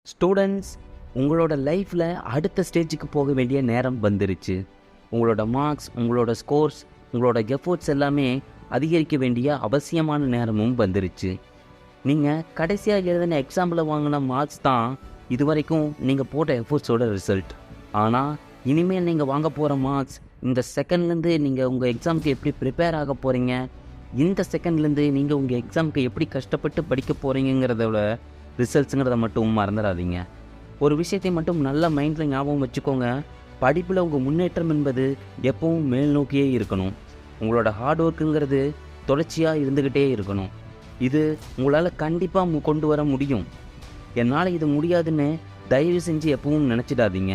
Students, உங்களோட லைஃப்பில் அடுத்த ஸ்டேஜுக்கு போக வேண்டிய நேரம் வந்துருச்சு. உங்களோட மார்க்ஸ், உங்களோட ஸ்கோர்ஸ், உங்களோட எஃபோர்ட்ஸ் எல்லாமே அதிகரிக்க வேண்டிய அவசியமான நேரமும் வந்துருச்சு. நீங்கள் கடைசியாக எழுதின எக்ஸாம்பிள் வாங்கின மார்க்ஸ் தான் இது வரைக்கும் நீங்கள் போட்ட எஃபோர்ட்ஸோட ரிசல்ட். ஆனால் இனிமேல் நீங்கள் வாங்க போகிற மார்க்ஸ் இந்த செகண்ட்லேருந்து நீங்கள் உங்கள் எக்ஸாமுக்கு எப்படி ப்ரிப்பேர் ஆக போகிறீங்க, இந்த செகண்ட்லேருந்து நீங்கள் உங்கள் எக்ஸாமுக்கு எப்படி கஷ்டப்பட்டு படிக்க போகிறீங்கிறதோட ரிசல்ட்ஸுங்கிறத மட்டும் மறந்துடாதீங்க. ஒரு விஷயத்தை மட்டும் நல்ல மைண்டில் ஞாபகம் வச்சுக்கோங்க. படிப்பில் உங்கள் முன்னேற்றம் என்பது எப்பவும் மேல் நோக்கியே இருக்கணும். உங்களோட ஹார்ட் ஒர்க்குங்கிறது தொடர்ச்சியாக இருந்துக்கிட்டே இருக்கணும். இது உங்களால் கண்டிப்பாக கொண்டு வர முடியும். என்னால் இது முடியாதுன்னு தயவு செஞ்சு எப்பவும் நினச்சிடாதீங்க.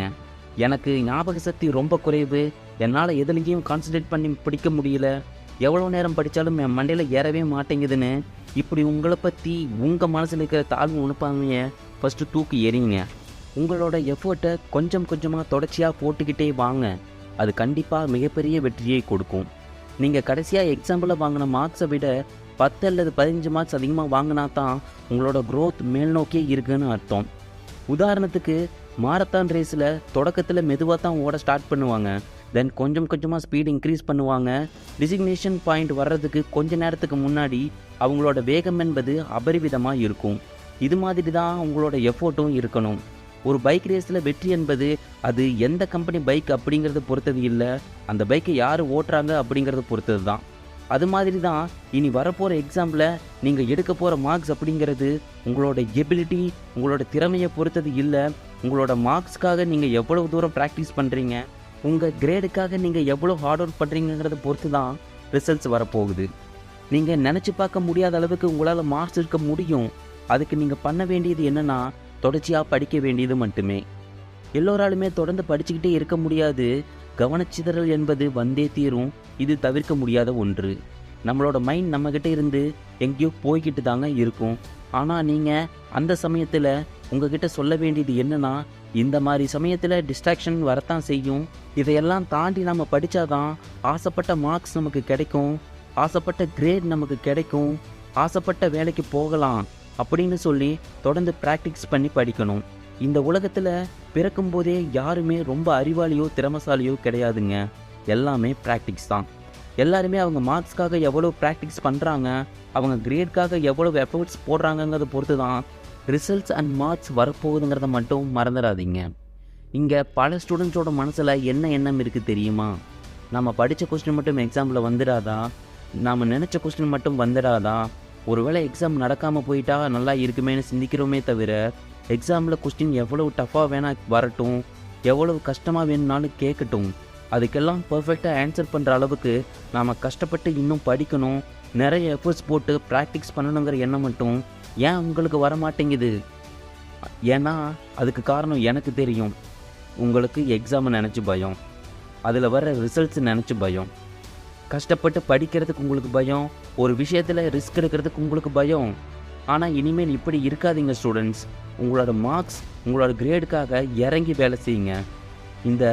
எனக்கு ஞாபக சக்தி ரொம்ப குறைவு, என்னால் எதுலேயும் கான்சன்ட்ரேட் பண்ணி படிக்க முடியல, எவ்வளோ நேரம் படித்தாலும் என் மண்டையில் ஏறவே மாட்டேங்குதுன்னு இப்படி உங்களை பற்றி உங்கள் மனசில் இருக்கிற தாழ்வு உணர்ப்பாங்க ஃபஸ்ட்டு தூக்கி எறிங்க. உங்களோட எஃபர்ட்டை கொஞ்சம் கொஞ்சமாக தொடர்ச்சியாக போட்டுக்கிட்டே வாங்க. அது கண்டிப்பாக மிகப்பெரிய வெற்றியை கொடுக்கும். நீங்கள் கடைசியாக எக்ஸாம்பிளில் வாங்கின மார்க்ஸை விட 10 அல்லது 15 மார்க்ஸ் அதிகமாக வாங்கினா தான் உங்களோட க்ரோத் மேல் நோக்கியே இருக்குன்னு அர்த்தம். உதாரணத்துக்கு, மாரத்தான் ரேஸில் தொடக்கத்தில் மெதுவாக தான் ஓட ஸ்டார்ட் பண்ணுவாங்க. தென் கொஞ்சம் கொஞ்சமாக ஸ்பீட் இன்க்ரீஸ் பண்ணுவாங்க. டிசிக்னேஷன் பாயிண்ட் வர்றதுக்கு கொஞ்ச நேரத்துக்கு முன்னாடி அவங்களோட வேகம் என்பது அபரிவிதமாக இருக்கும். இது மாதிரி தான் உங்களோட எஃபோர்ட்டும் இருக்கணும். ஒரு பைக் ரேஸில் வெற்றி என்பது அது எந்த கம்பெனி பைக் அப்படிங்கிறத பொறுத்தது இல்லை, அந்த பைக்கை யார் ஓட்டுறாங்க அப்படிங்கிறத பொறுத்தது தான். அது மாதிரி தான் இனி வரப்போகிற எக்ஸாம்பிள் நீங்கள் எடுக்க போகிற மார்க்ஸ் அப்படிங்கிறது உங்களோட எபிலிட்டி, உங்களோட திறமையை பொறுத்தது இல்லை. உங்களோட மார்க்ஸ்க்காக நீங்கள் எவ்வளோ தூரம் ப்ராக்டிஸ் பண்ணுறீங்க, உங்கள் கிரேடுக்காக நீங்கள் எவ்வளோ ஹார்ட் ஒர்க் பண்ணுறீங்கிறத பொறுத்து தான் ரிசல்ட்ஸ் வரப்போகுது. நீங்கள் நினச்சி பார்க்க முடியாத அளவுக்கு உங்களால் மார்க்ஸ் எடுக்க முடியும். அதுக்கு நீங்கள் பண்ண வேண்டியது என்னென்னா, தொடர்ச்சியாக படிக்க வேண்டியது மட்டுமே. எல்லோராலுமே தொடர்ந்து படிச்சுக்கிட்டே இருக்க முடியாது. கவனச்சிதறல் என்பது வந்தே தீரும். இது தவிர்க்க முடியாத ஒன்று. நம்மளோட மைண்ட் நம்மக்கிட்ட இருந்து எங்கேயோ போய்கிட்டு தாங்க இருக்கும். ஆனால் நீங்கள் அந்த சமயத்தில் உங்ககிட்ட சொல்ல வேண்டியது என்னென்னா, இந்த மாதிரி சமயத்தில் டிஸ்ட்ராக்ஷன் வரத்தான் செய்யும். இதையெல்லாம் தாண்டி நம்ம படித்தாதான் ஆசைப்பட்ட மார்க்ஸ் நமக்கு கிடைக்கும், ஆசைப்பட்ட கிரேட் நமக்கு கிடைக்கும், ஆசைப்பட்ட வேலைக்கு போகலாம் அப்படின்னு சொல்லி தொடர்ந்து ப்ராக்டிஸ் பண்ணி படிக்கணும். இந்த உலகத்தில் பிறக்கும்போதே யாருமே ரொம்ப அறிவாளியோ திறமசாலியோ கிடையாதுங்க. எல்லாமே ப்ராக்டிஸ் தான். எல்லாருமே அவங்க மார்க்ஸ்க்காக எவ்வளோ ப்ராக்டிஸ் பண்ணுறாங்க, அவங்க கிரேட்காக எவ்வளோ எஃபர்ட்ஸ் போடுறாங்கங்கிறத பொறுத்து தான் ரிசல்ட்ஸ் அண்ட் மார்க்ஸ் வரப்போகுதுங்கிறத மட்டும் மறந்துடாதீங்க. இங்கே பல ஸ்டூடெண்ட்ஸோட மனசில் என்ன எண்ணம் இருக்குது தெரியுமா? நம்ம படித்த கொஸ்டின் மட்டும் எக்ஸாமில் வந்துடாதா, நாம் நினச்ச கொஸ்டின் மட்டும் வந்துடாதா, ஒருவேளை எக்ஸாம் நடக்காமல் போயிட்டா நல்லா இருக்குமேனு சிந்திக்கிறோமே தவிர, எக்ஸாமில் கொஸ்டின் எவ்வளோ டஃப்பாக வேணால் வரட்டும், எவ்வளோ கஷ்டமாக வேணும்னாலும் கேட்கட்டும், அதுக்கெல்லாம் பர்ஃபெக்டாக ஆன்சர் பண்ணுற அளவுக்கு நாம் கஷ்டப்பட்டு இன்னும் படிக்கணும், நிறைய எஃபர்ட்ஸ் போட்டு ப்ராக்டிஸ் பண்ணணுங்கிற எண்ணம் மட்டும் ஏன் உங்களுக்கு வரமாட்டேங்குது? ஏன்னா அதுக்கு காரணம் எனக்கு தெரியும். உங்களுக்கு எக்ஸாமை நினச்சி பயம், அதில் வர ரிசல்ட்ஸ் நினச்சி பயம், கஷ்டப்பட்டு படிக்கிறதுக்கு உங்களுக்கு பயம், ஒரு விஷயத்தில் ரிஸ்க் எடுக்கிறதுக்கு உங்களுக்கு பயம். ஆனால் இனிமேல் இப்படி இருக்காதீங்க ஸ்டூடெண்ட்ஸ். உங்களோட மார்க்ஸ், உங்களோட கிரேடுக்காக இறங்கி வேலை செய்யுங்க. இந்த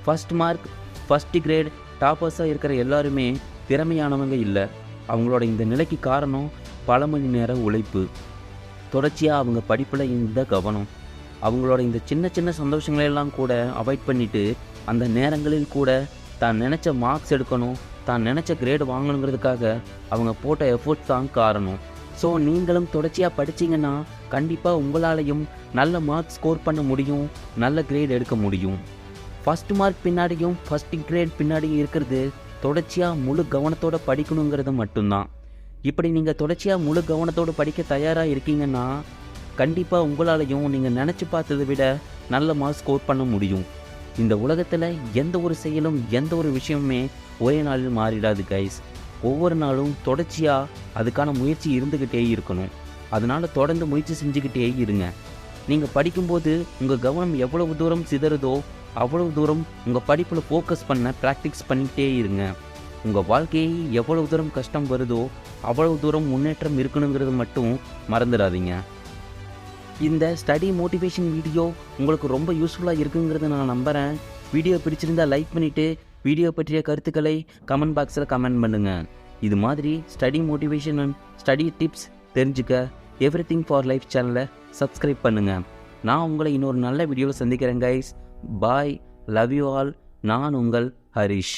ஃபஸ்ட் மார்க், ஃபஸ்ட்டு கிரேட், டாப்பர்ஸாக இருக்கிற எல்லாருமே திறமையானவங்க இல்லை. அவங்களோட இந்த நிலைக்கு காரணம் பல மணி நேர உழைப்பு, தொடர்ச்சியாக அவங்க படிப்பில் இந்த கவனம். அவங்களோட இந்த சின்ன சின்ன சந்தோஷங்களெல்லாம் கூட அவாய்ட் பண்ணிவிட்டு அந்த நேரங்களில் கூட தான் நினச்ச மார்க்ஸ் எடுக்கணும், தான் நினச்ச கிரேடு வாங்கணுங்கிறதுக்காக அவங்க போட்ட எஃபோர்ட்ஸ் தான் காரணம். ஸோ நீங்களும் தொடர்ச்சியாக படித்தீங்கன்னா கண்டிப்பாக உங்களாலையும் நல்ல மார்க்ஸ் ஸ்கோர் பண்ண முடியும், நல்ல கிரேட் எடுக்க முடியும். ஃபஸ்ட் மார்க் பின்னாடியும் ஃபஸ்ட் கிரேட் பின்னாடியும் இருக்கிறது தொடர்ச்சியாக முழு கவனத்தோடு படிக்கணுங்கிறது மட்டும்தான். இப்படி நீங்கள் தொடர்ச்சியாக முழு கவனத்தோடு படிக்க தயாராக இருக்கீங்கன்னா கண்டிப்பாக உங்களாலையும் நீங்கள் நினச்சி பார்த்ததை விட நல்ல மார்க்ஸ் ஸ்கோர் பண்ண முடியும். இந்த உலகத்தில் எந்த ஒரு செயலும் எந்த ஒரு விஷயமுமே ஒரே நாளில் மாறிடாது கைஸ். ஒவ்வொரு நாளும் தொடர்ச்சியாக அதுக்கான முயற்சி இருந்துக்கிட்டே இருக்கணும். அதனால் தொடர்ந்து முயற்சி செஞ்சுக்கிட்டே இருங்க. நீங்கள் படிக்கும்போது உங்கள் கவனம் எவ்வளவு தூரம் சிதறுதோ அவ்வளவு தூரம் உங்கள் படிப்பில் ஃபோக்கஸ் பண்ண ப்ராக்டிஸ் பண்ணிக்கிட்டே இருங்க. உங்கள் வாழ்க்கையை எவ்வளவு தூரம் கஷ்டம் வருதோ அவ்வளவு தூரம் முன்னேற்றம் இருக்கணுங்கிறது மட்டும் மறந்துடாதீங்க. இந்த ஸ்டடி மோட்டிவேஷன் வீடியோ உங்களுக்கு ரொம்ப யூஸ்ஃபுல்லாக இருக்குங்கிறத நான் நம்புகிறேன். வீடியோ பிடிச்சிருந்தால் லைக் பண்ணிவிட்டு வீடியோ பற்றிய கருத்துக்களை கமெண்ட் பாக்ஸில் கமெண்ட் பண்ணுங்கள். இது மாதிரி study motivation and study tips தெரிஞ்சுக்க எவ்ரிதிங் ஃபார் லைஃப் சேனலை சப்ஸ்கிரைப் பண்ணுங்கள். நான் உங்களை இன்னொரு நல்ல வீடியோவில் சந்திக்கிறேன் guys. Bye, love you all. நான் உங்கள் ஹரிஷ்.